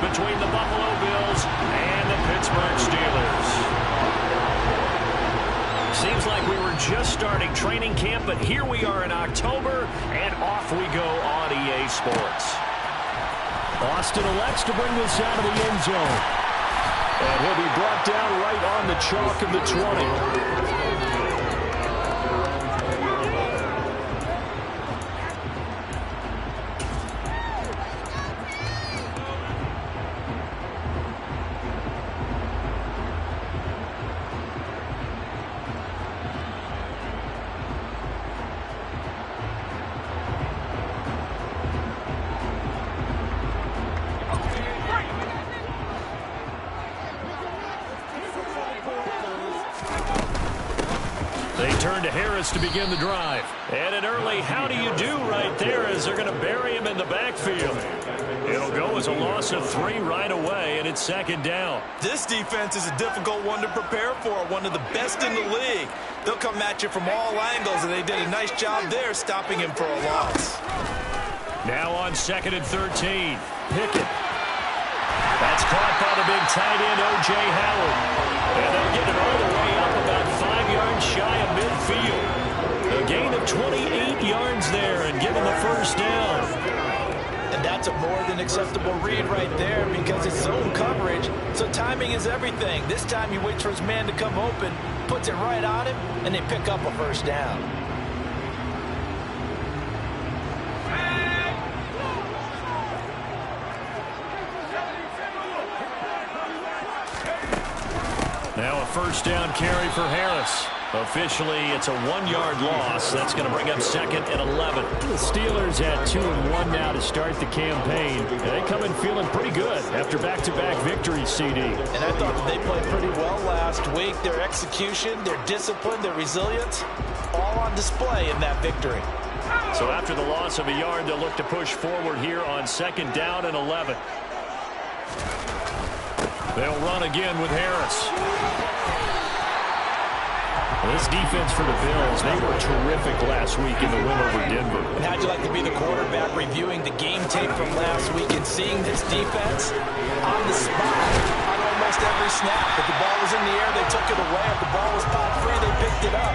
between the Buffalo Bills and the Pittsburgh Steelers. Seems like we were just starting training camp, but here we are in October, and off we go on EA Sports. Austin elects to bring this out of the end zone. And he'll be brought down right on the chalk of the 20. They turn to Harris to begin the drive. And an early how do you do right there as they're going to bury him in the backfield. It'll go as a loss of 3 right away, and it's second down. This defense is a difficult one to prepare for, one of the best in the league. They'll come at you from all angles, and they did a nice job there stopping him for a loss. Now on 2nd and 13. Pickett. That's caught by the big tight end, O.J. Howard. And they'll get it all the way up about 5 yards shy of midfield. A gain of 28 yards there and give him the first down. And that's a more than acceptable read right there because it's zone coverage, so timing is everything. This time he waits for his man to come open, puts it right on him, and they pick up a first down. Now a first down carry for Harris. Officially, it's a 1-yard loss. That's going to bring up 2nd and 11. The Steelers at 2-1 now to start the campaign. And they come in feeling pretty good after back-to-back victories, CD. And I thought that they played pretty well last week. Their execution, their discipline, their resilience, all on display in that victory. So after the loss of a yard, they'll look to push forward here on 2nd down and 11. They'll run again with Harris. This defense for the Bills, they were terrific last week in the win over Denver. And how'd you like to be the quarterback reviewing the game tape from last week and seeing this defense on the spot on almost every snap? If the ball was in the air, they took it away. If the ball was popped free, they picked it up.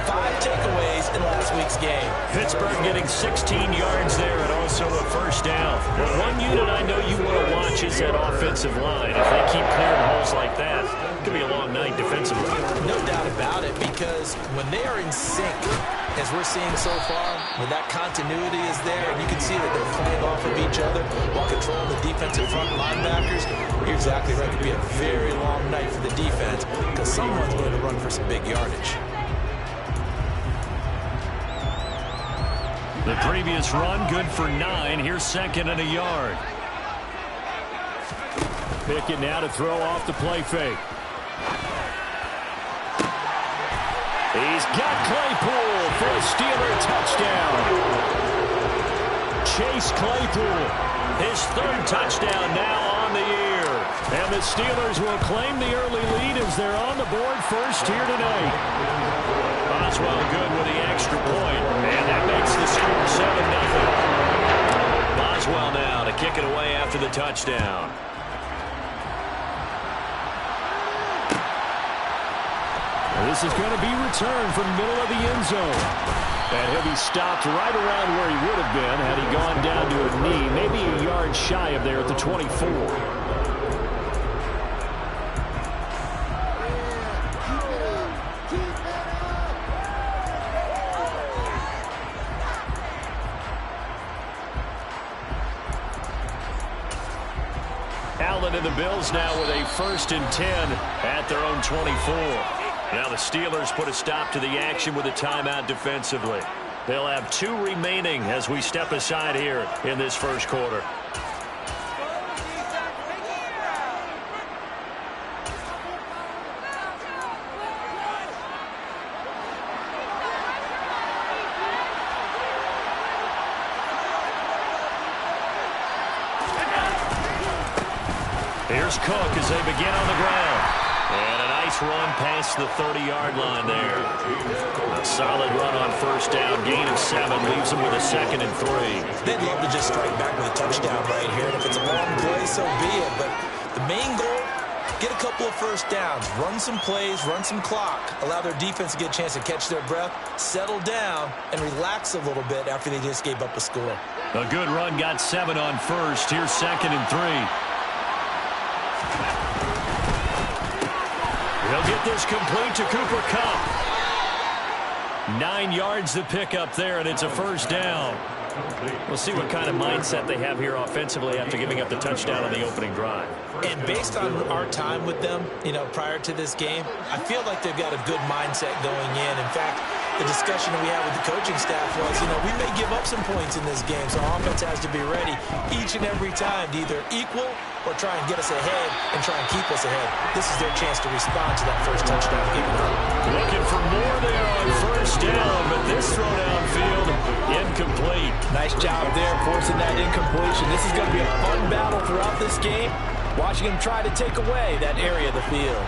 5 takeaways in last week's game. Pittsburgh getting 16 yards there and also a first down. Well, one unit I know you want to watch is that offensive line. If they keep clearing holes like that, it could be a long night defensively. No doubt about it, because when they are in sync, as we're seeing so far, when that continuity is there, and you can see that they're playing off of each other while controlling the defensive front linebackers, you're exactly right. It could be a very long night for the defense because someone's going to run for some big yardage. The previous run, good for 9. Here's 2nd and a yard. Pickett now to throw off the play fake. He's got Claypool for a Steeler touchdown. Chase Claypool, his 3rd touchdown now on the year. And the Steelers will claim the early lead as they're on the board first here tonight. Boswell good with the extra point, and that makes the score 7-0. Boswell now to kick it away after the touchdown. This is going to be returned from the middle of the end zone. And he'll be stopped right around where he would have been had he gone down to a knee, maybe a yard shy of there at the 24. Allen and the Bills now with a 1st and 10 at their own 24. Now the Steelers put a stop to the action with a timeout defensively. They'll have 2 remaining as we step aside here in this first quarter. Here's Cook as they begin on the ground. And a nice run past the 30-yard line there. A solid run on first down. Gain of 7 leaves them with a 2nd and 3. They'd love to just strike back with a touchdown right here. And if it's a long play, so be it. But the main goal, get a couple of first downs. Run some plays, run some clock. Allow their defense to get a chance to catch their breath, settle down, and relax a little bit after they just gave up a score. A good run got 7 on first. Here's 2nd and 3. He'll get this complete to Cooper Kupp. 9 yards to pick up there, and it's a first down. We'll see what kind of mindset they have here offensively after giving up the touchdown on the opening drive. And based on our time with them, prior to this game, I feel like they've got a good mindset going in. In fact, the discussion that we had with the coaching staff was, we may give up some points in this game, so our offense has to be ready each and every time to either equal or try and get us ahead and try and keep us ahead. This is their chance to respond to that first touchdown given up. Looking for more there on first down, but this throw downfield incomplete. Nice job there forcing that incompletion. This is going to be a fun battle throughout this game, watching him try to take away that area of the field.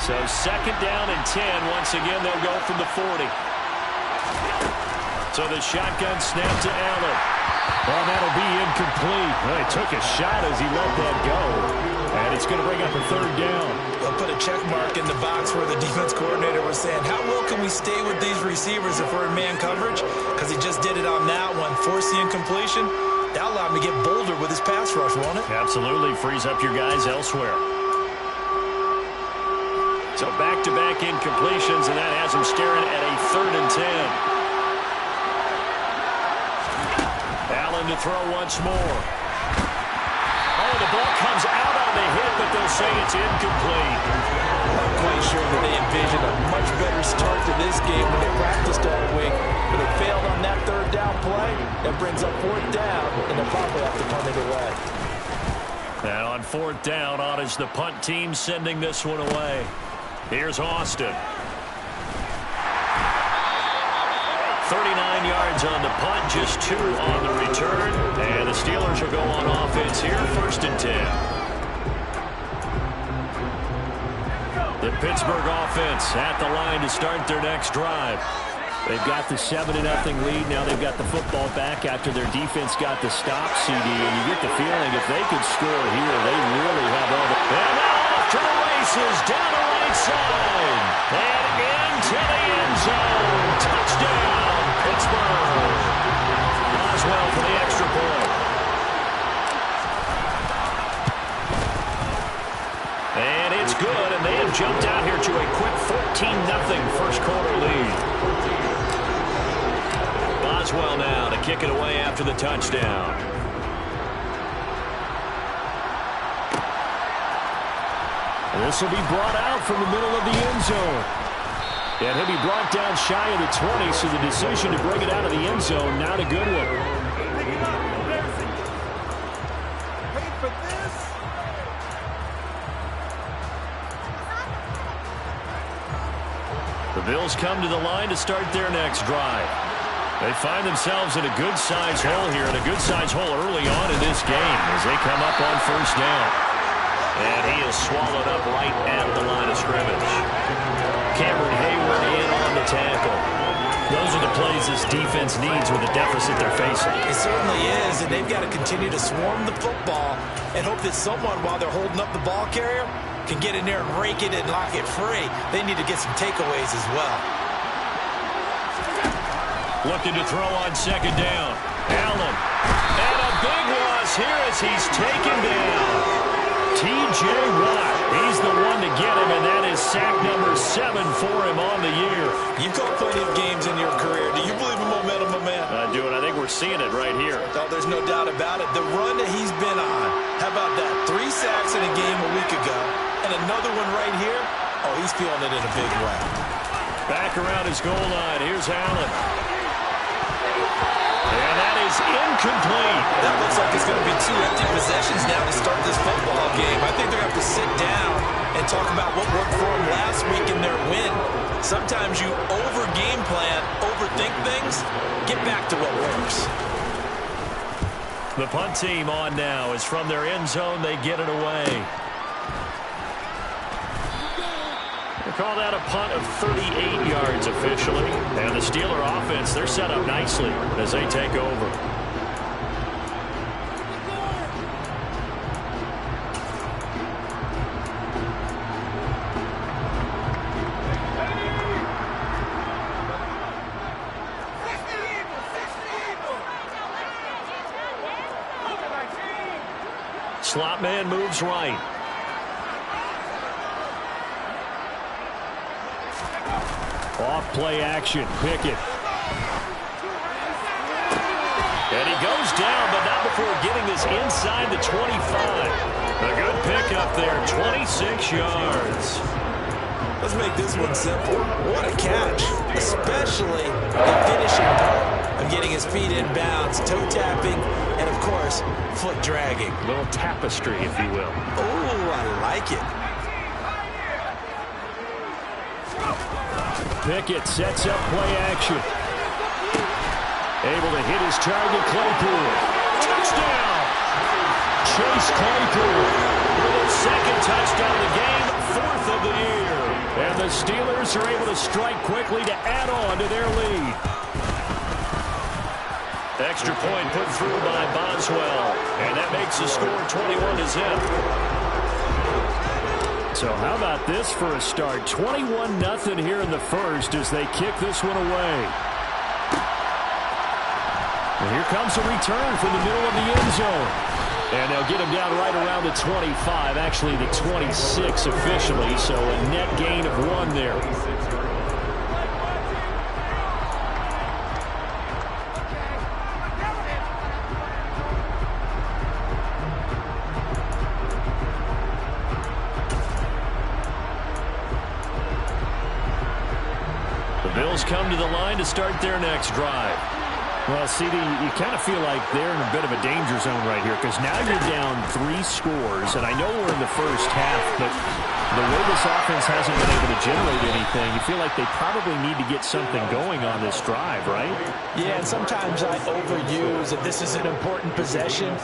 So 2nd down and 10. Once again, they'll go from the 40. So the shotgun snap to Allen. Well, that'll be incomplete. Well, he took a shot as he let that go. And it's going to bring up a 3rd down. They'll put a check mark in the box where the defense coordinator was saying, how well can we stay with these receivers if we're in man coverage? Because he just did it on that one, forced the incompletion. That'll allow him to get bolder with his pass rush, won't it? Absolutely. Frees up your guys elsewhere. So back-to-back incompletions, and that has him staring at a 3rd and 10. Allen to throw once more. Oh, the ball comes out on the hit, but they'll say it's incomplete. Not quite sure that they envisioned a much better start to this game when they practiced all week, but they failed on that 3rd down play. That brings up 4th down, and they'll probably have to punt it away. And on 4th down, on is the punt team sending this one away. Here's Austin. 39 yards on the punt, just 2 on the return. And the Steelers will go on offense here, 1st and 10. The Pittsburgh offense at the line to start their next drive. They've got the 7-0 lead. Now they've got the football back after their defense got the stop, CD. And you get the feeling if they could score here, they really have all the... And now off to the races, down the right side. And into the end zone. Touchdown, Pittsburgh. Boswell for the extra point. And it's good, and they have jumped out here to a quick 14-0 first quarter lead. Boswell now to kick it away after the touchdown. This will be brought out from the middle of the end zone. And he'll be brought down shy of the 20, so the decision to bring it out of the end zone, not a good one. The Bills come to the line to start their next drive. They find themselves in a good-sized hole here, and a good-sized hole early on in this game as they come up on first down. And he is swallowed up right at the line of scrimmage. Cameron Hayward in on the tackle. Those are the plays this defense needs with the deficit they're facing. It certainly is, and they've got to continue to swarm the football and hope that someone, while they're holding up the ball carrier, can get in there and rake it and lock it free. They need to get some takeaways as well. Looking to throw on 2nd down. Allen. And a big loss here as he's taken down. T.J. Watt. He's the one to get him, and that is sack number 7 for him on the year. You've got plenty of games in your career. Do you believe in momentum, my man? I do, and I think we're seeing it right here. Oh, there's no doubt about it. The run that he's been on. How about that? 3 sacks in a game a week ago, and another one right here. Oh, he's feeling it in a big way. Back around his goal line. Here's Allen. And that is incomplete. That looks like it's going to be 2 empty possessions now to start this football game. I think they're going to have to sit down and talk about what worked for them last week in their win. Sometimes you over-game plan, overthink things, get back to what works. The punt team on now is from their end zone. They get it away. They call that a punt of 38 yards officially. And the Steeler offense, they're set up nicely as they take over. Slot man moves right. Off play action. Pickett. And he goes down, but not before getting this inside the 25. A good pickup there, 26 yards. Let's make this one simple. What a catch, especially the finishing part of getting his feet in bounds, toe tapping, and of course, foot dragging. A little tapestry, if you will. Oh, I like it. Pickett sets up play action. Able to hit his target, Claypool. Touchdown! Chase Claypool with his second touchdown of the game, 4th of the year. And the Steelers are able to strike quickly to add on to their lead. Extra point put through by Boswell. And that makes the score 21-0. So how about this for a start? 21-0 here in the first as they kick this one away. And here comes a return from the middle of the end zone. And they'll get him down right around the 25, actually the 26 officially, so a net gain of 1 there. The Bills come to the line to start their next drive. Well, CD, you kind of feel like they're in a bit of a danger zone right here because now you're down 3 scores, and I know we're in the first half, but the way this offense hasn't been able to generate anything, you feel like they probably need to get something going on this drive, right? Yeah, and sometimes I overuse that this is an important possession,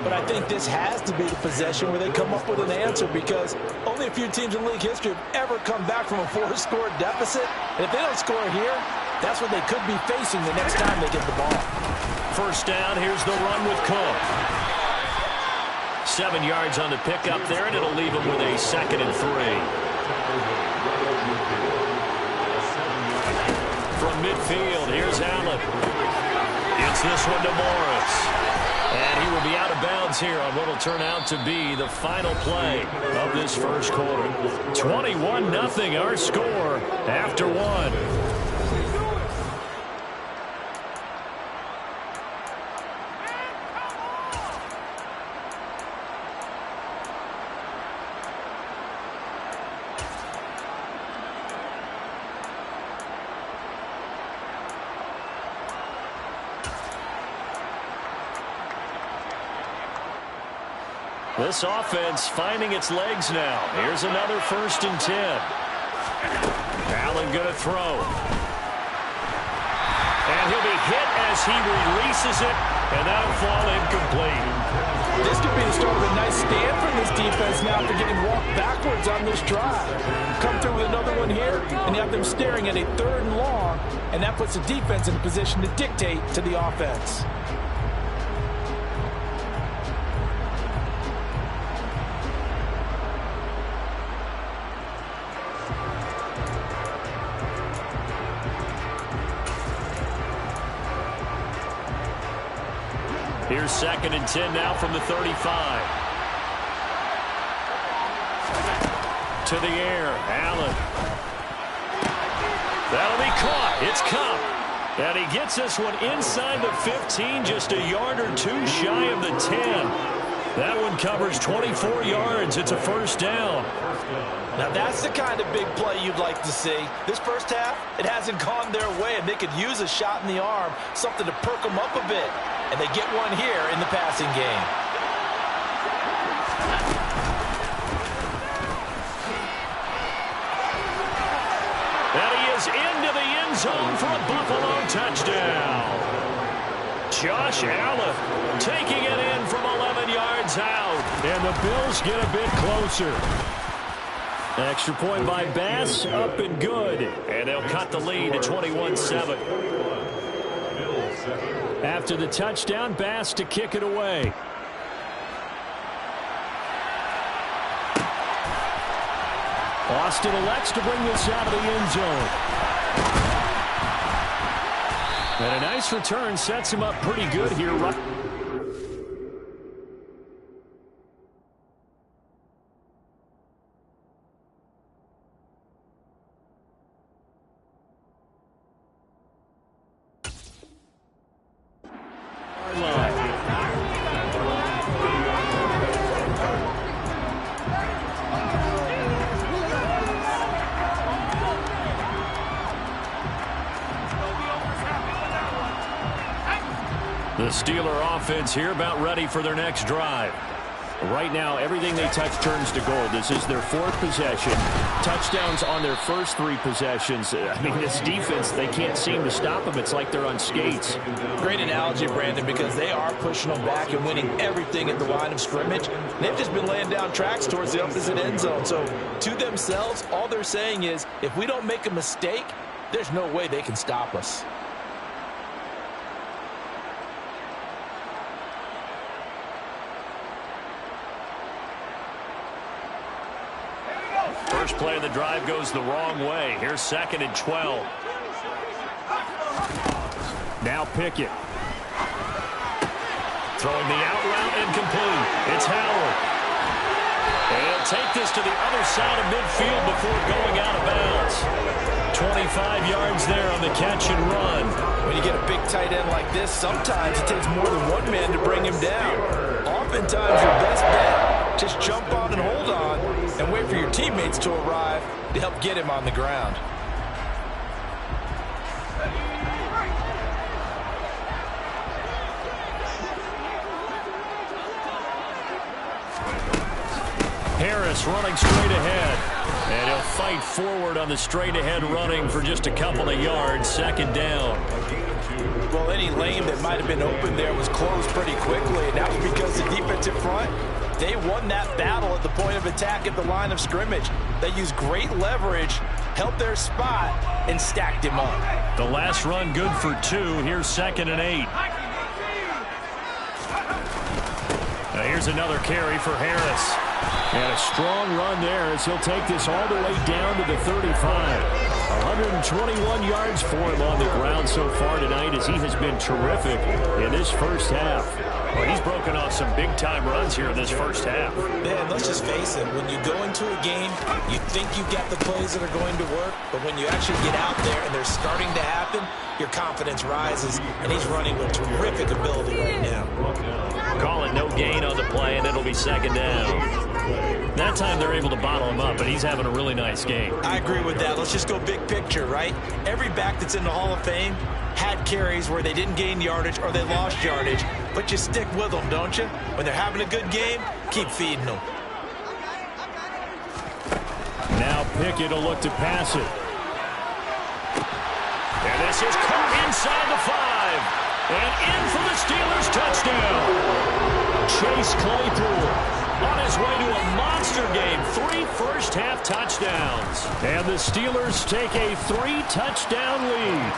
but I think this has to be the possession where they come up with an answer because only a few teams in league history have ever come back from a 4-score deficit, and if they don't score here, that's what they could be facing the next time they get the ball. First down, here's the run with Cook. 7 yards on the pickup there, and it'll leave him with a 2nd and 3. From midfield, here's Allen. Gets this one to Morris. And he will be out of bounds here on what will turn out to be the final play of this first quarter. 21-0 our score after 1. This offense finding its legs now. Here's another 1st and 10. Allen going to throw. And he'll be hit as he releases it, and that'll fall incomplete. This could be the start of a nice stand from this defense now after getting walked backwards on this drive. Come through with another one here, and you have them staring at a 3rd and long, and that puts the defense in a position to dictate to the offense. Here's 2nd and 10 now from the 35. To the air, Allen. That'll be caught. It's Kupp. And he gets this one inside the 15, just a yard or 2 shy of the 10. That one covers 24 yards. It's a 1st down. Now that's the kind of big play you'd like to see. This first half, it hasn't gone their way, and they could use a shot in the arm, something to perk them up a bit. And they get one here in the passing game. And he is into the end zone for a Buffalo touchdown. Josh Allen taking it in from 11 yards out. And the Bills get a bit closer. Extra point by Bass, up and good. And they'll cut the lead to 21-7. After the touchdown, Bass to kick it away. Austin elects to bring this out of the end zone. And a nice return sets him up pretty good here. The Steeler offense here about ready for their next drive. Right now, everything they touch turns to gold. This is their fourth possession. Touchdowns on their first three possessions. I mean, this defense, they can't seem to stop them. It's like they're on skates. Great analogy, Brandon, because they are pushing them back and winning everything at the line of scrimmage. They've just been laying down tracks towards the opposite end zone. So, to themselves, all they're saying is, if we don't make a mistake, there's no way they can stop us. First play of the drive goes the wrong way. Here's 2nd and 12. Now Pickett. Throwing the out route incomplete. It's Howard. And he'll take this to the other side of midfield before going out of bounds. 25 yards there on the catch and run. When you get a big tight end like this, sometimes it takes more than one man to bring him down. Oftentimes your best bet, just jump on and hold on and wait for your teammates to arrive to help get him on the ground. Harris running straight ahead. And he'll fight forward on the straight-ahead running for just a couple of yards. 2nd down. Well, any lane that might have been open there was closed pretty quickly, and that was because the defensive front, they won that battle at the point of attack at the line of scrimmage. They used great leverage, held their spot, and stacked him up. The last run good for 2. Here's 2nd and 8. Now here's another carry for Harris. And a strong run there as he'll take this all the way down to the 35. 121 yards for him on the ground so far tonight as he has been terrific in this first half. Well, he's broken off some big-time runs here in this first half. Man, let's just face it. When you go into a game, you think you've got the plays that are going to work, but when you actually get out there and they're starting to happen, your confidence rises, and he's running with terrific ability right now. Call it no gain on the play, and it'll be 2nd down. That time they're able to bottle him up, but he's having a really nice game. I agree with that. Let's just go big picture, right? Every back that's in the Hall of Fame had carries where they didn't gain yardage or they lost yardage, but you stick with them, don't you? When they're having a good game, keep feeding them. Now Pickett will look to pass it. And this is caught inside the 5. And in for the Steelers touchdown. Chase Claypool on his way to a monster game. 3 first-half touchdowns. And the Steelers take a 3-touchdown lead.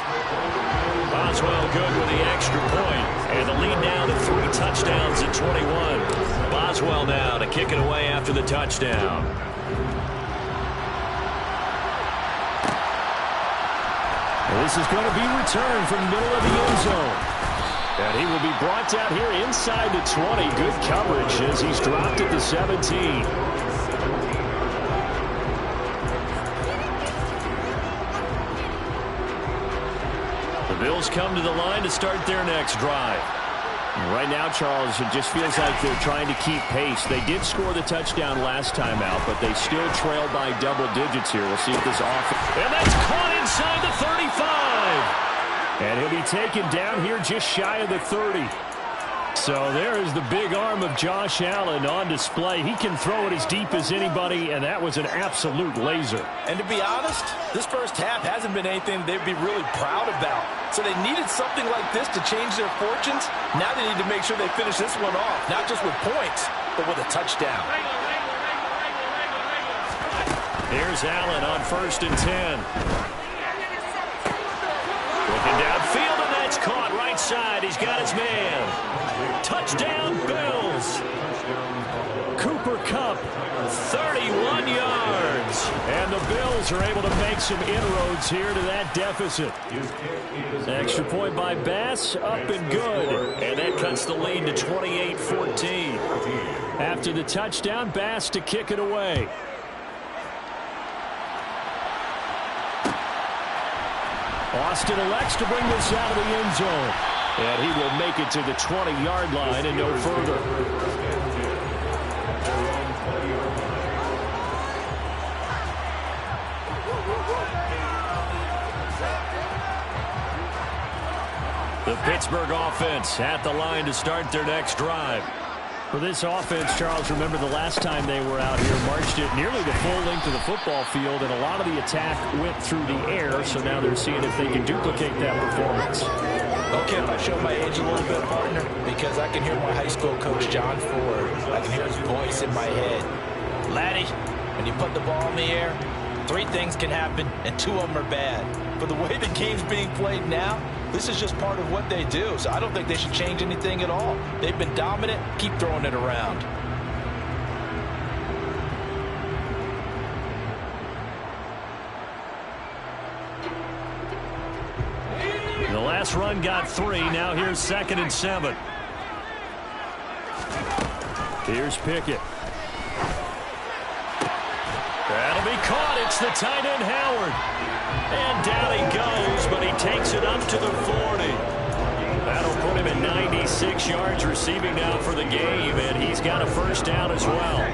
Boswell good with the extra point. And the lead now to 3 touchdowns at 21. Boswell now to kick it away after the touchdown. This is going to be returned from the middle of the end zone. And he will be brought down here inside the 20. Good coverage as he's dropped at the 17. The Bills come to the line to start their next drive. Right now, Charles, it just feels like they're trying to keep pace. They did score the touchdown last time out, but they still trail by double digits here. We'll see if this offense... And that's caught inside the 35. And he'll be taken down here just shy of the 30. So there is the big arm of Josh Allen on display. He can throw it as deep as anybody, and that was an absolute laser. And to be honest, this first half hasn't been anything they'd be really proud about. So they needed something like this to change their fortunes. Now they need to make sure they finish this one off, not just with points, but with a touchdown. Here's Allen on 1st and 10. Looking downfield, and that's caught right side. He's got his man. Touchdown, Bills. Cooper Kupp, 31 yards. And the Bills are able to make some inroads here to that deficit. Extra point by Bass, up and good. And that cuts the lead to 28-14. After the touchdown, Bass to kick it away. Austin elects to bring this out of the end zone. And he will make it to the 20-yard line and no further. The Pittsburgh offense at the line to start their next drive. For this offense, Charles, remember the last time they were out here, marched it nearly the full length of the football field, and a lot of the attack went through the air, so now they're seeing if they can duplicate that performance. Okay, if I show my age a little bit, partner, because I can hear my high school coach, John Ford. I can hear his voice in my head. Laddie, when you put the ball in the air, 3 things can happen, and 2 of them are bad. But the way the game's being played now, this is just part of what they do, so I don't think they should change anything at all. They've been dominant. Keep throwing it around. The last run got 3. Now here's 2nd and 7. Here's Pickett. That'll be caught. It's the tight end, Howard. And down he goes, but he takes it up to the 40. That'll put him at 96 yards receiving now for the game, and he's got a first down as well.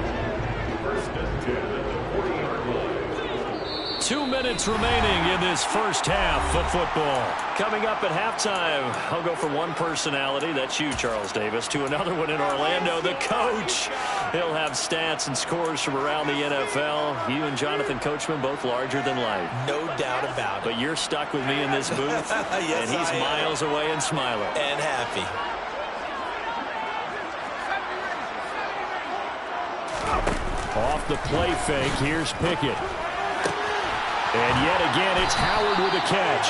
2 minutes remaining in this first half of football. Coming up at halftime, I'll go from one personality, that's you, Charles Davis, to another one in Orlando, the coach. He'll have stats and scores from around the NFL. You and Jonathan Coachman both larger than life. No doubt about it. But you're stuck with me in this booth, yes, and he's miles away and smiling. And happy. Off the play fake, here's Pickett. And yet again, it's Howard with a catch.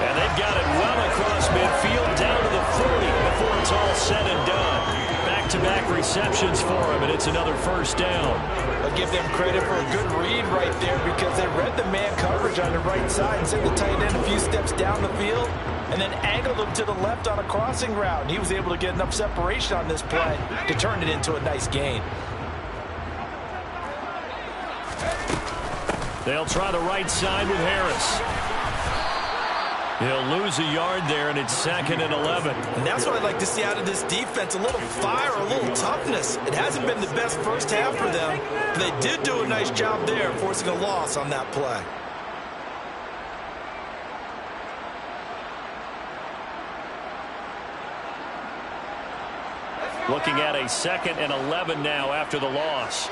And they've got it well across midfield, down to the 40 before it's all said and done. Back-to-back receptions for him, and it's another first down. I'll give them credit for a good read right there because they read the man coverage on the right side and sent the tight end a few steps down the field and then angled him to the left on a crossing route. He was able to get enough separation on this play to turn it into a nice gain. They'll try the right side with Harris. He'll lose a yard there, and it's 2nd and 11. And that's what I'd like to see out of this defense, a little fire, a little toughness. It hasn't been the best first half for them, but they did do a nice job there, forcing a loss on that play. Looking at a 2nd and 11 now after the loss.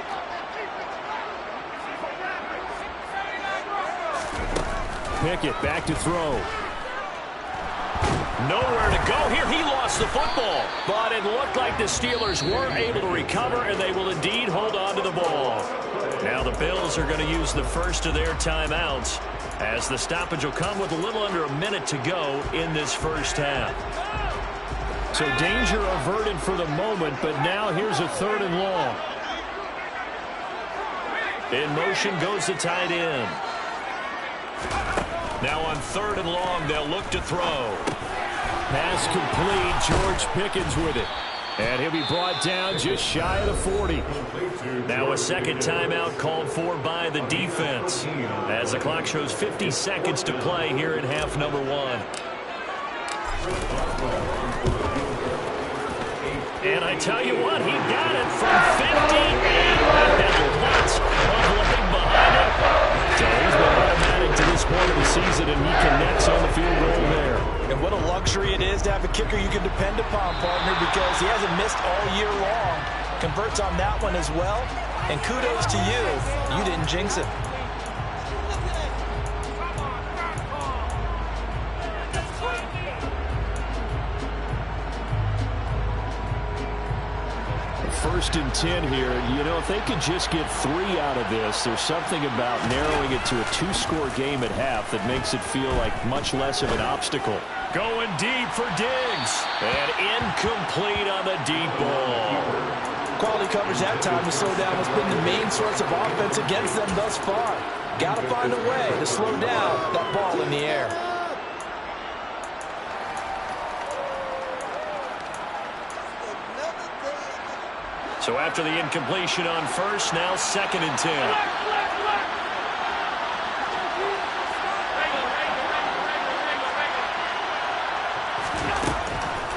Pickett back to throw. Nowhere to go here. He lost the football, but it looked like the Steelers were able to recover, and they will indeed hold on to the ball. Now the Bills are going to use the first of their timeouts, as the stoppage will come with a little under a minute to go in this first half. So danger averted for the moment, but now here's a 3rd and long. In motion goes the tight end. Now on 3rd and long, they'll look to throw. Pass complete. George Pickens with it. And he'll be brought down just shy of the 40. Now a second timeout called for by the defense, as the clock shows 50 seconds to play here in half number 1. And I tell you what, he got it from 58. And lots of leg behind it. So he's been automatic to this point of the season, and he connects on the field goal there. And what a luxury it is to have a kicker you can depend upon, partner, because he hasn't missed all year long. Converts on that one as well. And kudos to you. You didn't jinx it. 1st and 10 here. You know, if they could just get 3 out of this, there's something about narrowing it to a 2-score game at half that makes it feel like much less of an obstacle. Going deep for Diggs. And incomplete on the deep ball. Quality coverage that time to slow down what's been the main source of offense against them thus far. Got to find a way to slow down that ball in the air. So after the incompletion on first, now 2nd and 10.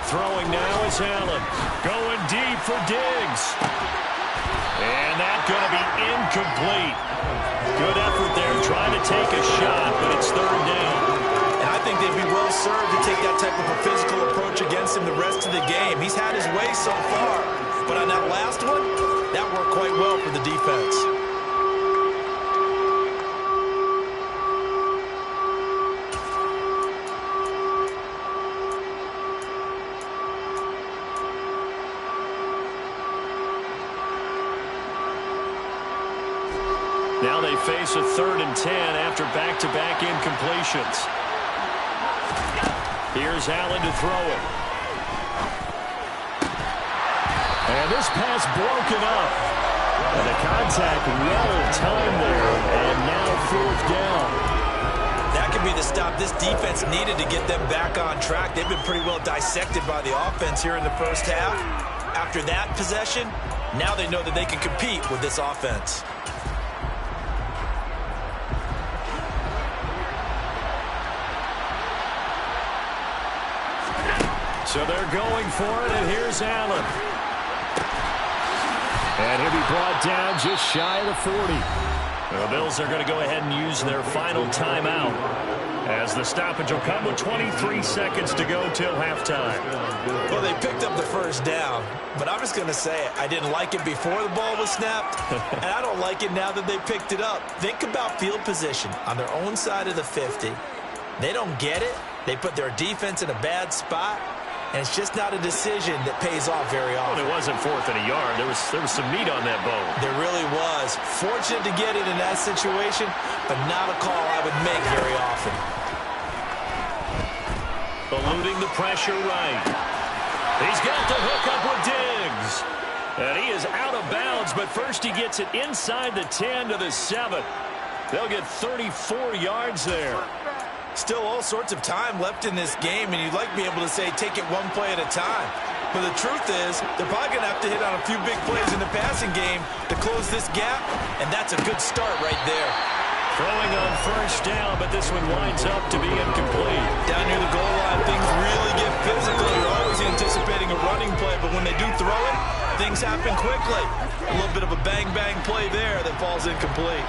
Throwing now is Allen. Going deep for Diggs. And that's going to be incomplete. Good effort there trying to take a shot, but it's 3rd down. And I think they'd be well served to take that type of a physical approach against him the rest of the game. He's had his way so far, but on that last one, that worked quite well for the defense. Now they face a 3rd and 10 after back-to-back incompletions. Here's Allen to throw it. And this pass broken up. And the contact well timed there, and now 4th down. That could be the stop this defense needed to get them back on track. They've been pretty well dissected by the offense here in the first half. After that possession, now they know that they can compete with this offense. So they're going for it, and here's Allen. And he'll be brought down just shy of the 40. The Bills are going to go ahead and use their final timeout, as the stoppage will come with 23 seconds to go till halftime. Well, they picked up the 1st down, but I'm just going to say it. I didn't like it before the ball was snapped, and I don't like it now that they picked it up. Think about field position on their own side of the 50. They don't get it. They put their defense in a bad spot. And it's just not a decision that pays off very often. Well, it wasn't 4th and a yard. There was some meat on that bone. There really was. Fortunate to get it in that situation, but not a call I would make very often. Eluding the pressure right. He's got the hook up with Diggs. And he is out of bounds, but first he gets it inside the 10 to the 7. They'll get 34 yards there. Still all sorts of time left in this game, and you'd like to be able to say take it one play at a time. But the truth is, they're probably going to have to hit on a few big plays in the passing game to close this gap, and that's a good start right there. Throwing on 1st down, but this one winds up to be incomplete. Down near the goal line, things really get physical. You're always anticipating a running play, but when they do throw it, things happen quickly. A little bit of a bang-bang play there that falls incomplete.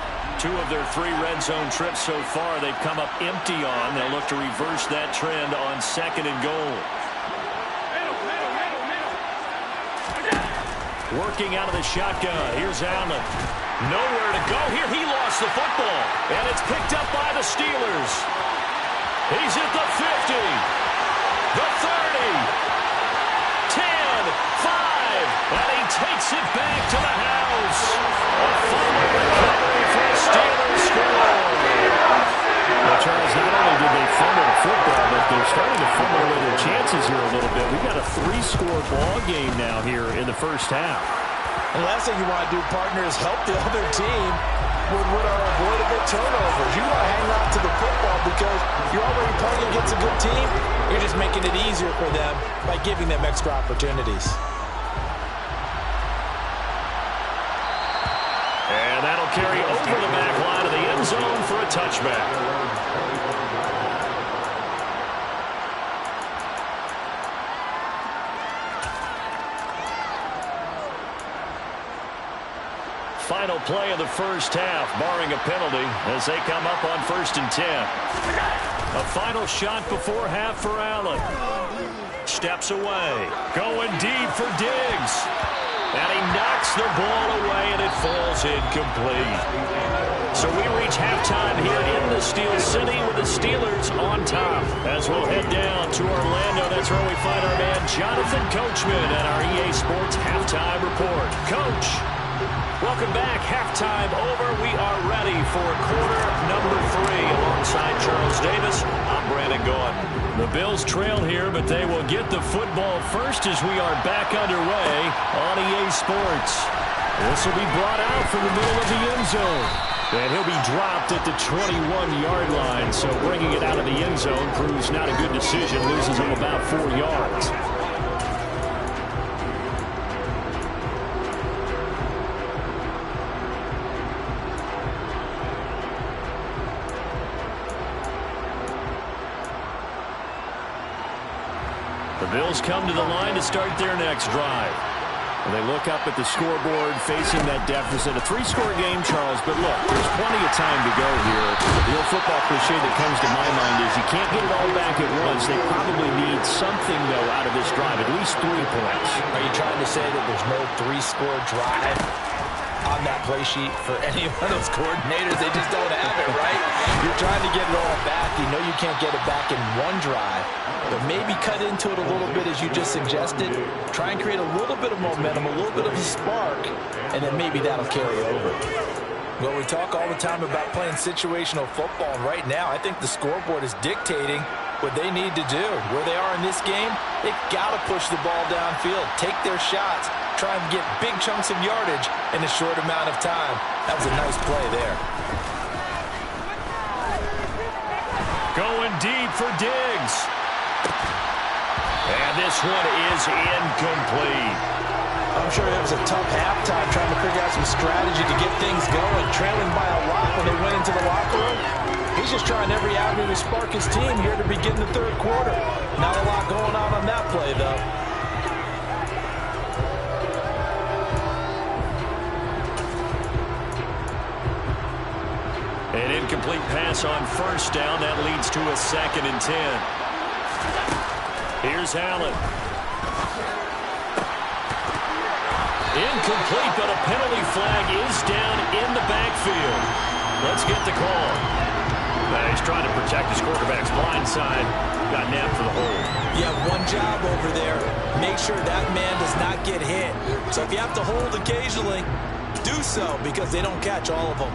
2 of their 3 red zone trips so far, they've come up empty on. They'll look to reverse that trend on 2nd and goal. Working out of the shotgun. Here's Allen. Nowhere to go here. He lost the football. And it's picked up by the Steelers. He's at the 50. The 30. 10. 5. And he takes it back to the house. A fumble recovery for the Steelers score. Well, Charles, not only did they fumble the football, but they're starting to fumble away their chances here a little bit. We've got a 3-score ball game now here in the first half. And the last thing you want to do, partner, is help the other team with what are avoidable turnovers. You want to hang on to the football because you're already playing against a good team. You're just making it easier for them by giving them extra opportunities. And that'll carry over the back line of the end zone for a touchback. Final play of the first half, barring a penalty, as they come up on 1st and 10. A final shot before half for Allen. Steps away. Going deep for Diggs. And he knocks the ball away, and it falls incomplete. So we reach halftime here in the Steel City with the Steelers on top. As we'll head down to Orlando, that's where we find our man Jonathan Coachman at our EA Sports Halftime Report. Coach, welcome back. Halftime over. We are ready for quarter number 3. Alongside Charles Davis, I'm Brandon Gaudin. The Bills trail here, but they will get the football first as we are back underway on EA Sports. This will be brought out from the middle of the end zone. And he'll be dropped at the 21-yard line. So bringing it out of the end zone proves not a good decision. Loses him about 4 yards. The Bills come to the line to start their next drive. And they look up at the scoreboard facing that deficit. A 3-score game, Charles, but look, there's plenty of time to go here. The old football cliche that comes to my mind is you can't get it all back at once. They probably need something, though, out of this drive, at least 3 points. Are you trying to say that there's no 3-score drive on that play sheet for any one of those coordinators? They just don't have it, right? You're trying to get it all back. You know you can't get it back in one drive. But maybe cut into it a little bit as you just suggested. Try and create a little bit of momentum, a little bit of a spark, and then maybe that'll carry over. Well, we talk all the time about playing situational football, and right now I think the scoreboard is dictating what they need to do. Where they are in this game, they've got to push the ball downfield, take their shots, try and get big chunks of yardage in a short amount of time. That was a nice play there. Going deep for Diggs. And this one is incomplete. I'm sure it was a tough halftime trying to figure out some strategy to get things going, trailing by a lot when they went into the locker room. He's just trying every avenue to spark his team here to begin the third quarter. Not a lot going on that play, though. An incomplete pass on first down. That leads to a 2nd and 10. Here's Allen. Incomplete, but a penalty flag is down in the backfield. Let's get the call. He's trying to protect his quarterback's blind side. Got nabbed for the hold. You have one job over there. Make sure that man does not get hit. So if you have to hold occasionally, do so, because they don't catch all of them.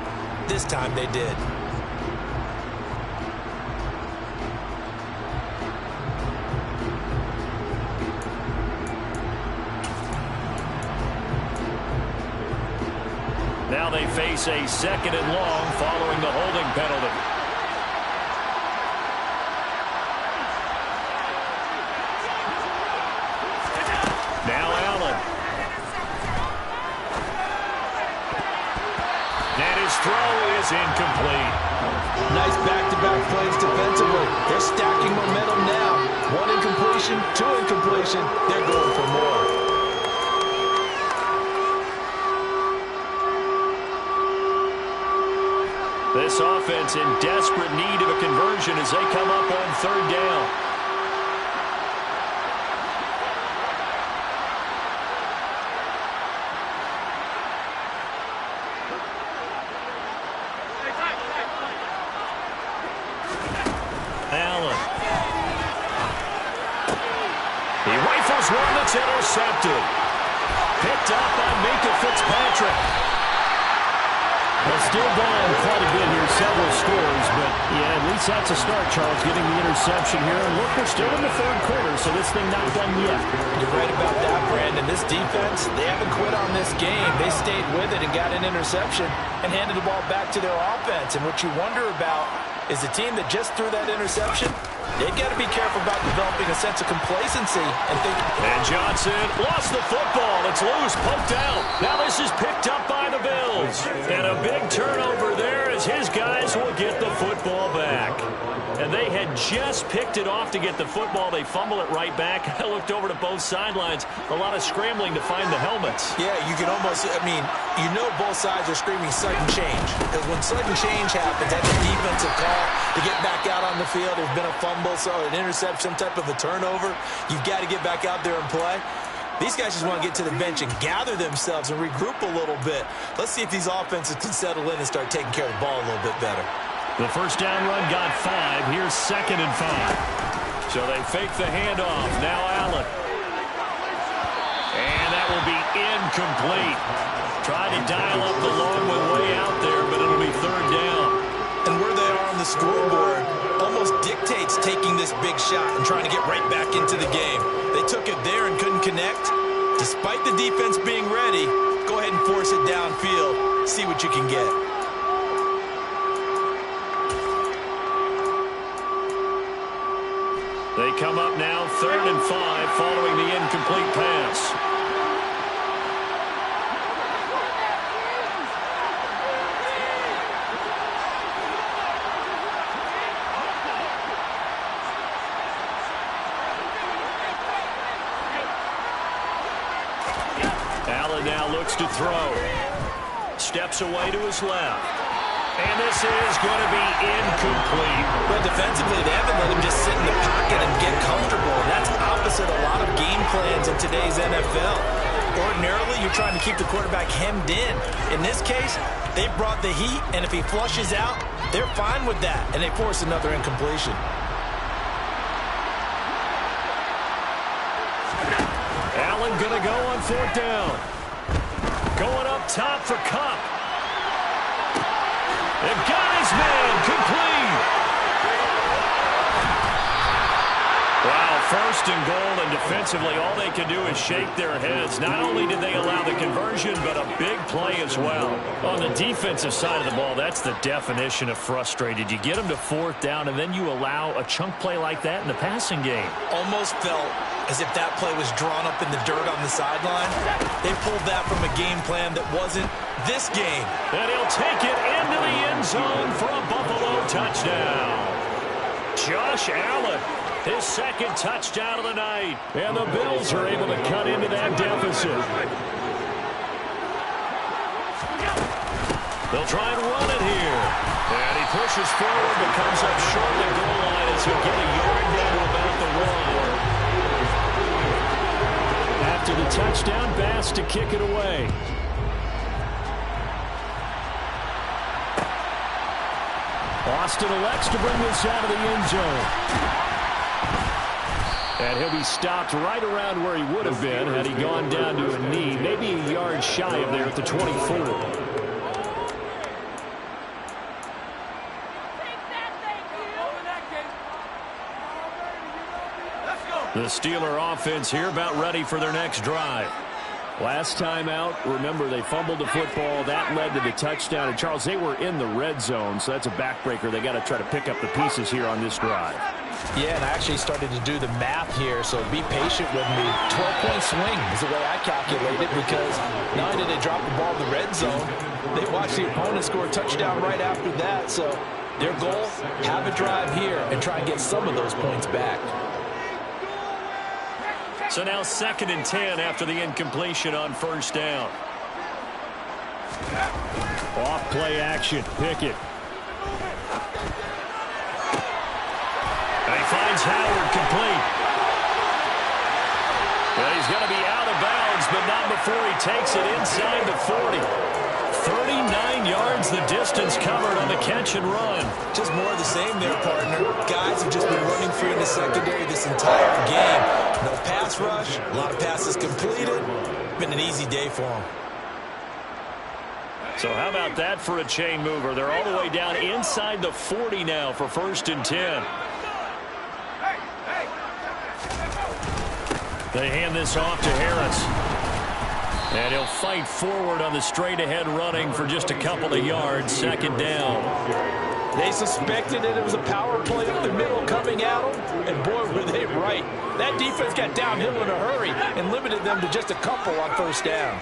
This time they did. Now they face a 2nd and long following the holding penalty. Now Allen. And his throw is incomplete. Nice back-to-back plays defensively. They're stacking momentum now. 1 incompletion, 2 incompletion. They're going for more. This offense in desperate need of a conversion as they come up on 3rd down. Allen. He rifles one that's intercepted. Picked up by Minkah Fitzpatrick. Well, still down quite a bit here, several scores, but yeah, at least that's a start, Charles, getting the interception here. And look, we're still in the 3rd quarter, so this thing not done yet. You're right about that, Brandon. This defense, they haven't quit on this game. They stayed with it and got an interception and handed the ball back to their offense. And what you wonder about is the team that just threw that interception, they've got to be careful about developing a sense of complacency and thinking. And Johnson lost the football. It's loose, poked out. Now this is picked up by the Bills. And a big turnover there as his guys will get the football back. And they had just picked it off to get the football. They fumble it right back. I looked over to both sidelines. A lot of scrambling to find the helmets. Yeah, you can almost, I mean, you know both sides are screaming sudden change. Because when sudden change happens, that's a defensive call to get back out on the field. There's been a fumble, so an interception, some type of a turnover. You've got to get back out there and play. These guys just want to get to the bench and gather themselves and regroup a little bit. Let's see if these offenses can settle in and start taking care of the ball a little bit better. The first down run got 5. Here's 2nd and 5. So they fake the handoff. Now Allen. And that will be incomplete. Trying to dial up the long one way out there, but it'll be 3rd down. And where they are on the scoreboard almost dictates taking this big shot and trying to get right back into the game. They took it there and couldn't connect. Despite the defense being ready, go ahead and force it downfield. See what you can get. They come up now 3rd and 5 following the incomplete pass. Allen now looks to throw. Steps away to his left. And this is going to be incomplete. Well, defensively, they haven't let him just sit in the pocket and get comfortable. That's opposite a lot of game plans in today's NFL. Ordinarily, you're trying to keep the quarterback hemmed in. In this case, they brought the heat, and if he flushes out, they're fine with that, and they force another incompletion. Allen going to go on 4th down. Going up top for Kupp. And got his man, complete. Wow, 1st and goal, and defensively all they can do is shake their heads. Not only did they allow the conversion, but a big play as well. On the defensive side of the ball, that's the definition of frustrated. You get them to 4th down, and then you allow a chunk play like that in the passing game. Almost felt as if that play was drawn up in the dirt on the sideline. They pulled that from a game plan that wasn't this game. And he'll take it into the end zone for a Buffalo touchdown. Josh Allen, his 2nd touchdown of the night. And the Bills are able to cut into that deficit. They'll try and run it here. And he pushes forward, but comes up short of the goal line as he'll get a yard down to about the 1. After the touchdown, Bass to kick it away. Austin elects to bring this out of the end zone. And he'll be stopped right around where he would have been had he gone down to a knee, maybe a yard shy of there at the 24. The Steeler offense here about ready for their next drive. Last time out, remember, they fumbled the football. That led to the touchdown. And, Charles, they were in the red zone, so that's a backbreaker. They got to try to pick up the pieces here on this drive. Yeah, and I actually started to do the math here, so be patient with me. 12-point swing is the way I calculate it, because not only did they drop the ball in the red zone, they watched the opponent score a touchdown right after that. So their goal, have a drive here and try and get some of those points back. So now 2nd and 10 after the incompletion on 1st down. Off play action. Pickett. And he finds Howard complete. Well, he's going to be out of bounds, but not before he takes it inside the 40. 39 yards the distance covered on the catch and run. Just more of the same there, partner. Guys have just been running free in the secondary this entire game. No pass rush, a lot of passes completed. Been an easy day for them. So how about that for a chain mover? They're all the way down inside the 40 now for 1st and 10. They hand this off to Harris. And he'll fight forward on the straight-ahead running for just a couple of yards. 2nd down. They suspected that it was a power play up the middle coming at them, and boy, were they right. That defense got downhill in a hurry and limited them to just a couple on 1st down.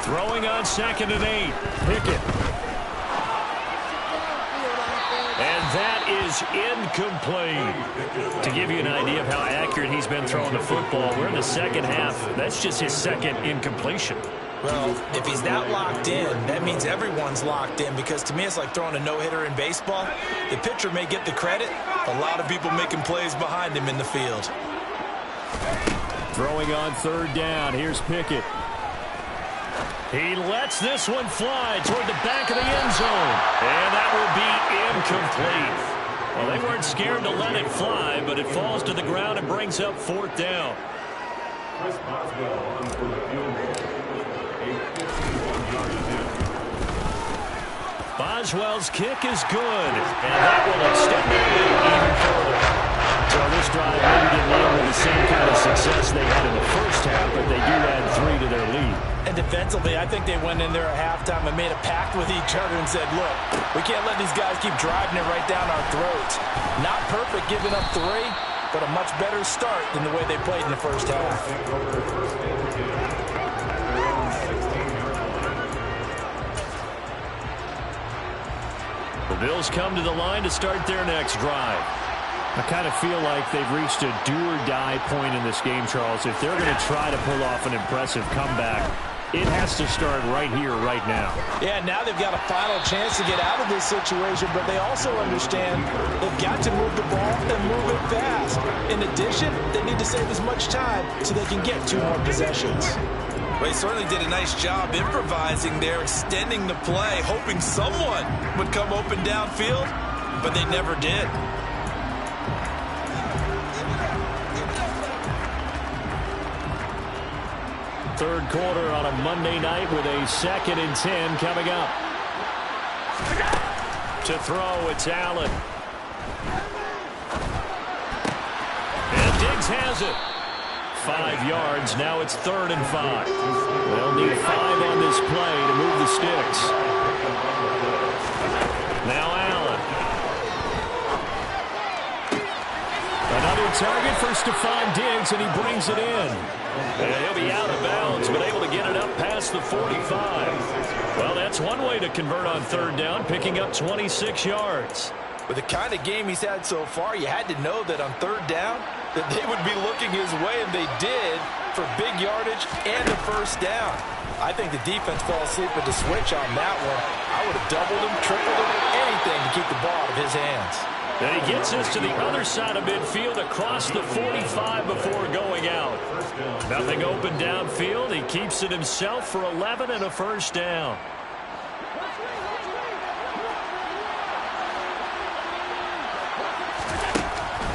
Throwing on 2nd and 8. Pickett. And that is incomplete. To give you an idea of how accurate he's been throwing the football, we're in the 2nd half. That's just his 2nd incompletion. Well, if he's that locked in, that means everyone's locked in, because to me it's like throwing a no-hitter in baseball. The pitcher may get the credit, a lot of people making plays behind him in the field. Throwing on third down. Here's Pickett. He lets this one fly toward the back of the end zone. And that will be incomplete. Well, they weren't scared to let it fly, but it falls to the ground and brings up fourth down. Boswell's kick is good, and that will extend their lead even further. So this drive maybe didn't end with the same kind of success they had in the first half, but they do add 3 to their lead. And defensively, I think they went in there at halftime and made a pact with each other and said, look, we can't let these guys keep driving it right down our throats. Not perfect giving up 3, but a much better start than the way they played in the first half. The Bills come to the line to start their next drive. I kind of feel like they've reached a do-or-die point in this game, Charles. If they're going to try to pull off an impressive comeback, it has to start right here, right now. Yeah, now they've got a final chance to get out of this situation, but they also understand they've got to move the ball and move it fast. In addition, they need to save as much time so they can get 2 more possessions. Well, he certainly did a nice job improvising there, extending the play, hoping someone would come open downfield, but they never did. Third quarter on a Monday night with a 2nd and 10 coming up. To throw, it's Allen. And Diggs has it. 5 yards. Now it's 3rd and 5. They'll need 5 on this play to move the sticks. Now Allen. Another target for Stephon Diggs, and he brings it in. And he'll be out of bounds, but able to get it up past the 45. Well, that's one way to convert on 3rd down, picking up 26 yards. With the kind of game he's had so far, you had to know that on 3rd down that they would be looking his way, and they did, for big yardage and a 1st down. I think the defense fell asleep with the switch on that one. I would have doubled him, tripled him, anything to keep the ball out of his hands. And he gets us to the other side of midfield across the 45 before going out. Nothing open downfield. He keeps it himself for 11 and a 1st down.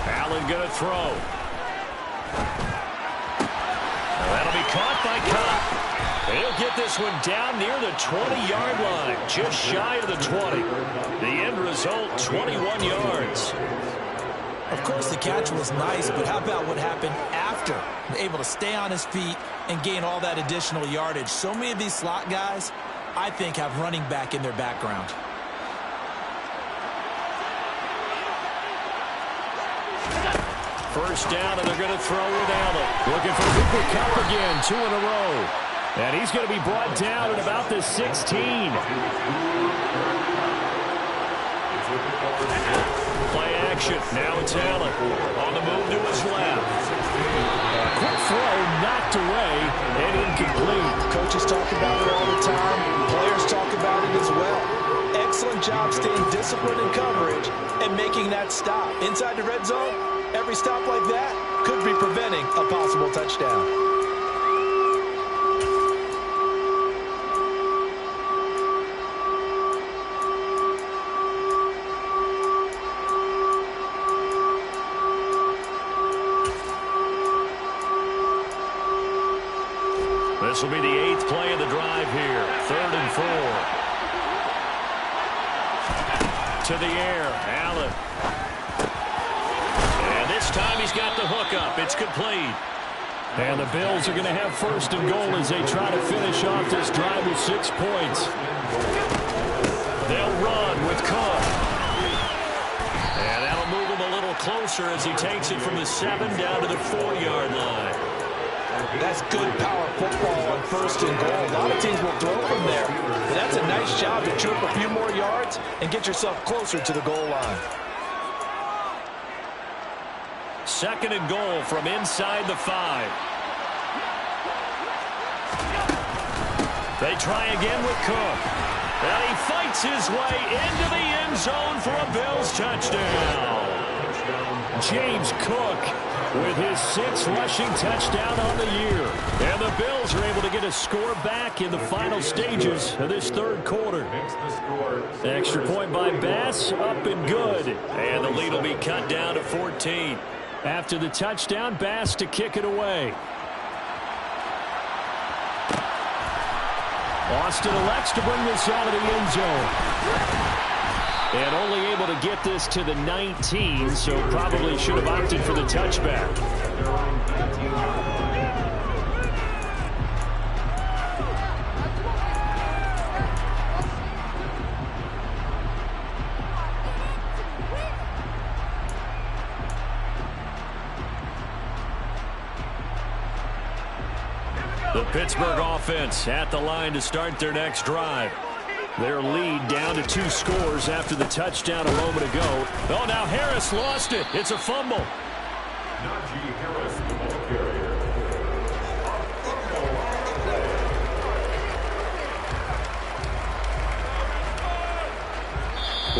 Allen going to throw. That'll be caught by Cobb. He'll get this one down near the 20-yard line, just shy of the 20. The end result, 21 yards. Of course, the catch was nice, but how about what happened after? Able to stay on his feet and gain all that additional yardage. So many of these slot guys, I think, have running back in their background. First down, and they're going to throw with Allen. Looking for Cooper Kupp again, 2 in a row. And he's going to be brought down at about the 16. Play action. Now it's Allen on the move to his left. Quick throw, knocked away, and incomplete. Coaches talk about it all the time. Players talk about it as well. Excellent job staying disciplined in coverage and making that stop. Inside the red zone, every stop like that could be preventing a possible touchdown. This will be the 8th play of the drive here. 3rd and 4. To the air, Allen. And this time he's got the hook up. It's complete. And the Bills are going to have 1st and goal as they try to finish off this drive with 6 points. They'll run with Cook. And that'll move him a little closer as he takes it from the 7 down to the 4-yard line. That's good power football on 1st and goal. A lot of teams will throw from there. But that's a nice job to troop a few more yards and get yourself closer to the goal line. 2nd and goal from inside the 5. They try again with Cook. And he fights his way into the end zone for a Bills touchdown. James Cook with his 6th rushing touchdown on the year. And the Bills are able to get a score back in the final stages of this third quarter. Extra point by Bass, up and good. And the lead will be cut down to 14. After the touchdown, Bass to kick it away. Austin elects to bring this out of the end zone. And only able to get this to the 19, so probably should have opted for the touchback. The Pittsburgh offense at the line to start their next drive. Their lead down to 2 scores after the touchdown a moment ago. Oh, now Harris lost it. It's a fumble. Najee Harris, the ball carrier.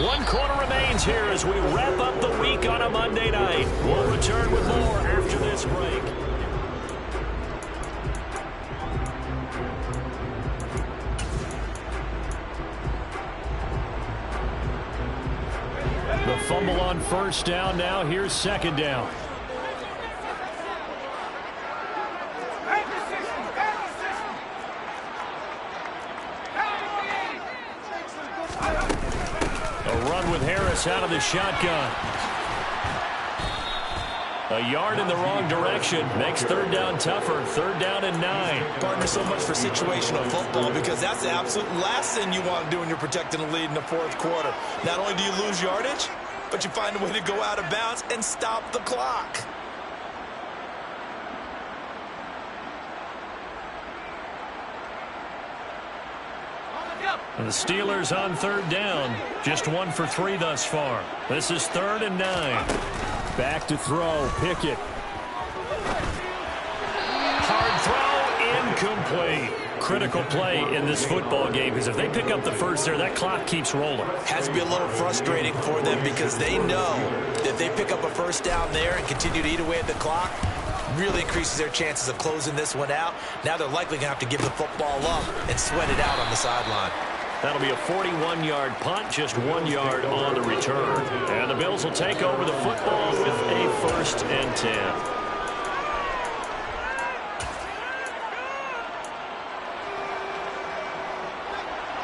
One quarter remains here as we wrap up the week on a Monday night. We'll return with more after this break. The fumble on first down now. Here's second down. A run with Harris out of the shotgun. A yard in the wrong direction makes third down tougher. Third down and 9. Partner, so much for situational football because that's the absolute last thing you want to do when you're protecting a lead in the fourth quarter. Not only do you lose yardage, but you find a way to go out of bounds and stop the clock. And the Steelers on third down. Just 1 for 3 thus far. This is 3rd and 9. Back to throw. Pickett. Hard throw. Incomplete. Critical play in this football game because if they pick up the first there, that clock keeps rolling. Has to be a little frustrating for them because they know that if they pick up a first down there and continue to eat away at the clock, really increases their chances of closing this one out. Now they're likely going to have to give the football up and sweat it out on the sideline. That'll be a 41-yard punt, just 1 yard on the return. And the Bills will take over the football with a 1st and 10.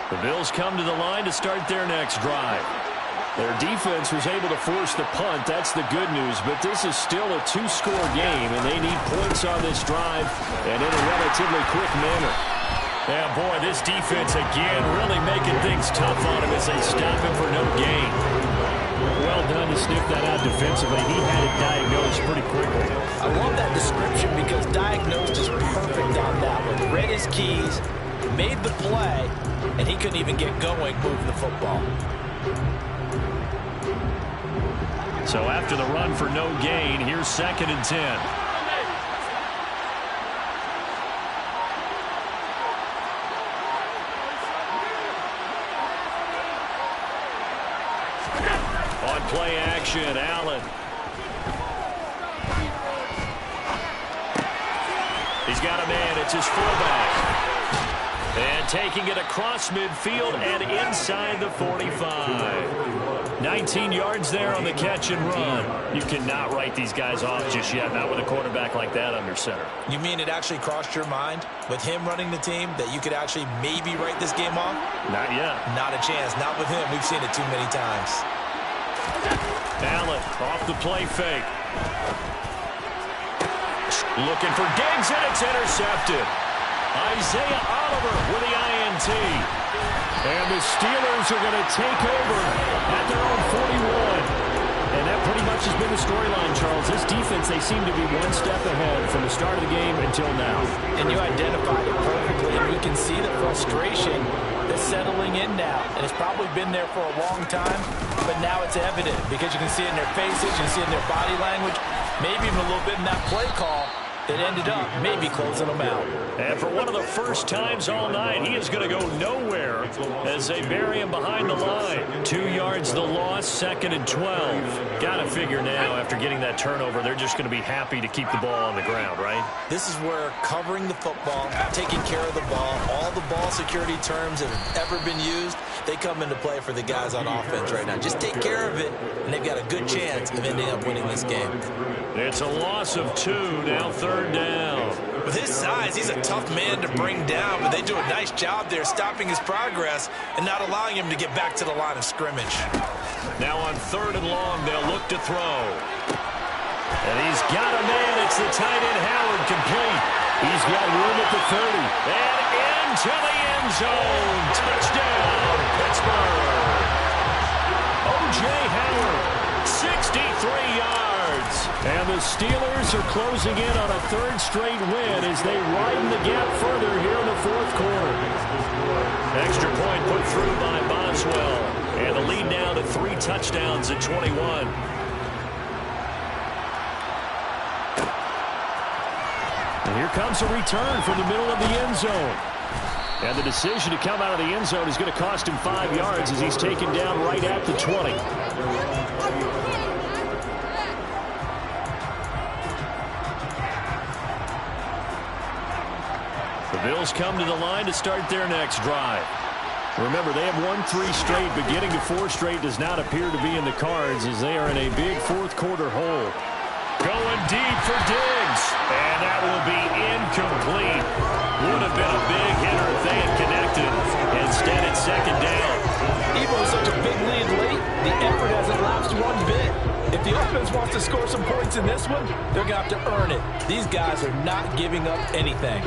The Bills come to the line to start their next drive. Their defense was able to force the punt. That's the good news. But this is still a 2-score game, and they need points on this drive and in a relatively quick manner. Yeah, boy, this defense again really making things tough on him as they stop him for no gain. Well done to sniff that out defensively. He had it diagnosed pretty quickly. I love that description because diagnosed is perfect on that one. Read his keys, made the play, and he couldn't even get going moving the football. So after the run for no gain, here's 2nd and 10. On play action, Allen. He's got a man. It's his fullback. And taking it across midfield and inside the 45. 19 yards there on the catch and run. You cannot write these guys off just yet, not with a quarterback like that under center. You mean it actually crossed your mind with him running the team that you could actually maybe write this game off? Not yet. Not a chance. Not with him. We've seen it too many times. Allen off the play fake. Looking for Diggs, and it's intercepted. Isaiah Oliver with the INT. And the Steelers are going to take over at their own 41. And that pretty much has been the storyline, Charles. This defense, they seem to be one step ahead from the start of the game until now. And you identified it perfectly. And you can see the frustration that's settling in now. And it's probably been there for a long time, but now it's evident because you can see it in their faces, you can see it in their body language, maybe even a little bit in that play call. that ended up maybe closing them out. And for one of the first times all night, he is going to go nowhere as they bury him behind the line. 2 yards the loss, 2nd and 12. Got to figure now, after getting that turnover, they're just going to be happy to keep the ball on the ground, right? This is where covering the football, taking care of the ball, all the ball security terms that have ever been used, they come into play for the guys on offense right now. Just take care of it, and they've got a good chance of ending up winning this game. It's a loss of 2, now 3rd down. With his size, he's a tough man to bring down, but they do a nice job there stopping his progress and not allowing him to get back to the line of scrimmage. Now on 3rd and long, they'll look to throw. And he's got a man. It's the tight end, Howard, complete. He's got room at the 30. And into the end zone. Touchdown, Pittsburgh. O.J. Howard, 63 yards. And the Steelers are closing in on a 3rd straight win as they widen the gap further here in the 4th quarter. Extra point put through by Boswell. And the lead now to 3 touchdowns at 21. And here comes a return from the middle of the end zone. And the decision to come out of the end zone is going to cost him 5 yards as he's taken down right at the 20. The Bills come to the line to start their next drive. Remember, they have won 3 straight, but getting to 4 straight does not appear to be in the cards as they are in a big 4th quarter hole. Going deep for Diggs, and that will be incomplete. Would have been a big hitter if they had connected. Instead, it's 2nd down. Even with such a big lead late, the effort hasn't lapsed one bit. If the offense wants to score some points in this one, they're going to have to earn it. These guys are not giving up anything.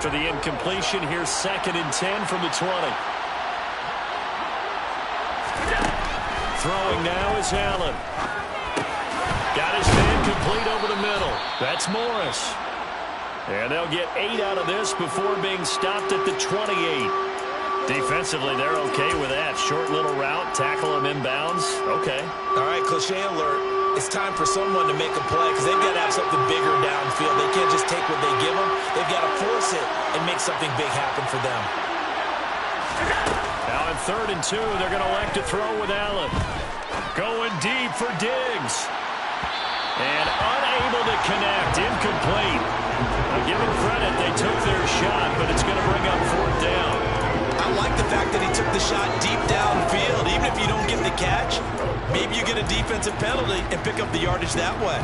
After the incompletion, here's 2nd and 10 from the 20. Throwing now is Allen. Got his man complete over the middle. That's Morris. And they'll get 8 out of this before being stopped at the 28. Defensively, they're okay with that. Short little route, tackle him inbounds. Okay. All right, cliche alert. It's time for someone to make a play because they've got to have something bigger downfield. They can't just take what they give them. They've got to force it and make something big happen for them. Now on 3rd and 2, they're going to elect to throw with Allen. Going deep for Diggs. And unable to connect. Incomplete. I'll give them credit. They took their shot, but it's going to bring up 4th down. I like the fact that he took the shot deep downfield. Even if you don't get the catch, maybe you get a defensive penalty and pick up the yardage that way.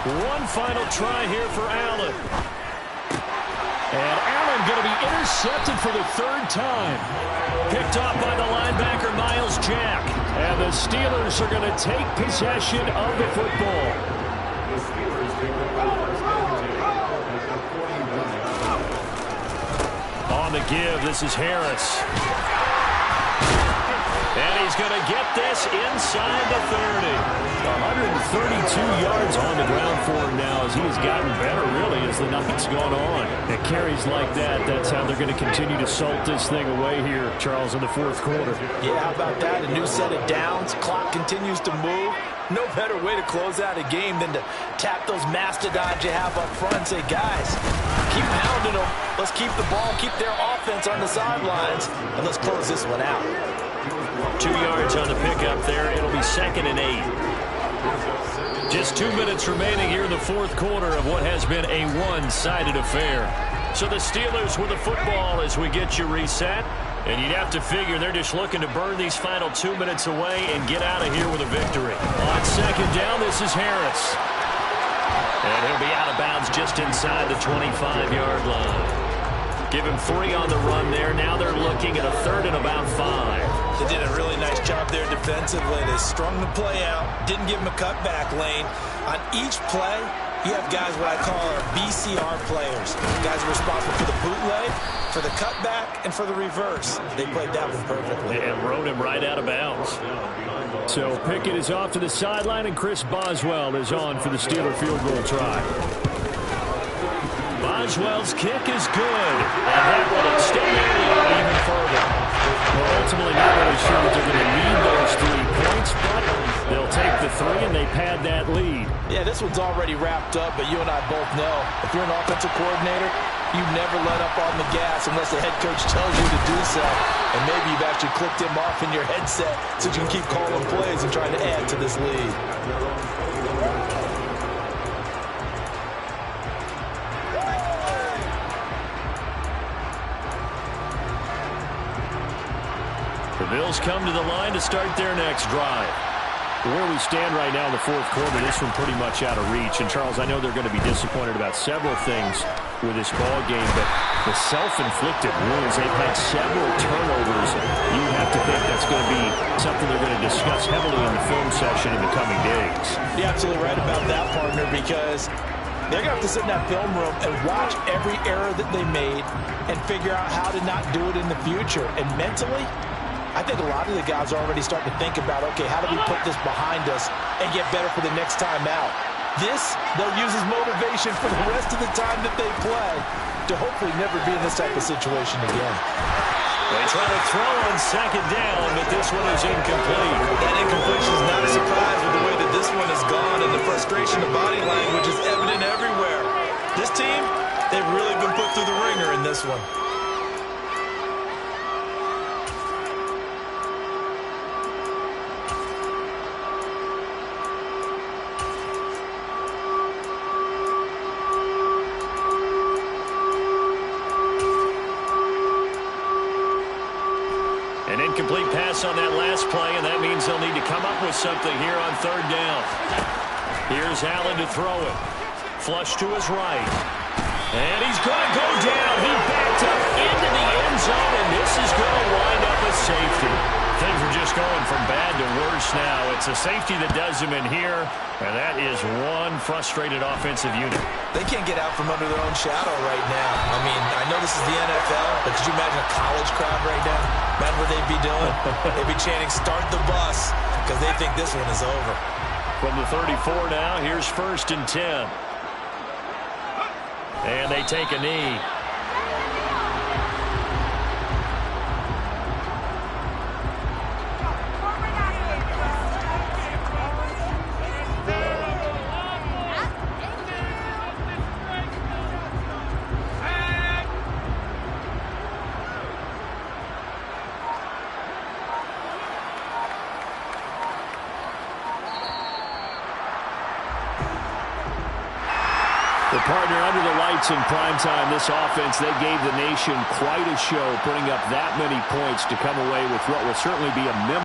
One final try here for Allen. And Allen going to be intercepted for the 3rd time. Picked off by the linebacker, Miles Jack. And the Steelers are going to take possession of the football. The Steelers take the first down at the 41. On the give, this is Harris. And he's going to get this inside the 30. 132 yards on the ground for him now as he has gotten better, really, as the night's gone on. And carries like that, that's how they're going to continue to salt this thing away here, Charles, in the 4th quarter. Yeah, how about that? A new set of downs. Clock continues to move. No better way to close out a game than to tap those mastodons you have up front and say, guys, keep pounding them. Let's keep the ball, keep their offense on the sidelines, and let's close this one out. 2 yards on the pickup there. It'll be 2nd and 8. Just 2 minutes remaining here in the 4th quarter of what has been a one-sided affair. So the Steelers with the football as we get you reset. And you'd have to figure they're just looking to burn these final 2 minutes away and get out of here with a victory. On 2nd down, this is Harris. And he'll be out of bounds just inside the 25-yard line. Give him 3 on the run there. Now they're looking at a 3rd and about 5. They did a really nice job there defensively. They strung the play out, didn't give him a cutback lane. On each play, you have guys what I call our BCR players. Guys are responsible for the bootleg, for the cutback, and for the reverse. They played that one perfectly. And rode him right out of bounds. So Pickett is off to the sideline, and Chris Boswell is on for the Steeler field goal try. Boswell's kick is good, and that will extend their lead even further. We're ultimately not really sure that they're going to need those 3 points, but they'll take the 3, and they pad that lead. Yeah, this one's already wrapped up, but you and I both know if you're an offensive coordinator, you never let up on the gas unless the head coach tells you to do so. And maybe you've actually clicked him off in your headset so you can keep calling plays and trying to add to this lead. The Bills come to the line to start their next drive. Where we stand right now in the fourth quarter, this one pretty much out of reach. And, Charles, I know they're going to be disappointed about several things with this ball game, but the self-inflicted wounds, they've had several turnovers. You have to think that's going to be something they're going to discuss heavily in the film session in the coming days. You're absolutely right about that, partner, because they're going to have to sit in that film room and watch every error that they made and figure out how to not do it in the future. And mentally, I think a lot of the guys are already starting to think about, okay, how do we put this behind us and get better for the next time out? This, they'll use as motivation for the rest of the time that they play to hopefully never be in this type of situation again. They try to throw on second down, but this one is incomplete. That incompletion is not a surprise with the way that this one has gone, and the frustration of body language is evident everywhere. This team, they've really been put through the ringer in this one. An incomplete pass on that last play, and that means they'll need to come up with something here on third down. Here's Allen to throw it. Flush to his right. And he's going to go down. He backed up into the end zone, and this is going to wind up a safety. Things are just going from bad to worse now. It's a safety that does him in here, and that is one frustrated offensive unit. They can't get out from under their own shadow right now. I mean, I know this is the NFL, but could you imagine a college crowd right now? Imagine what they'd be doing. They'd be chanting, "Start the bus," because they think this one is over. From the 34 now, here's 1st and 10. And they take a knee. The partner under the lights in primetime, this offense, they gave the nation quite a show, putting up that many points to come away with what will certainly be a memorable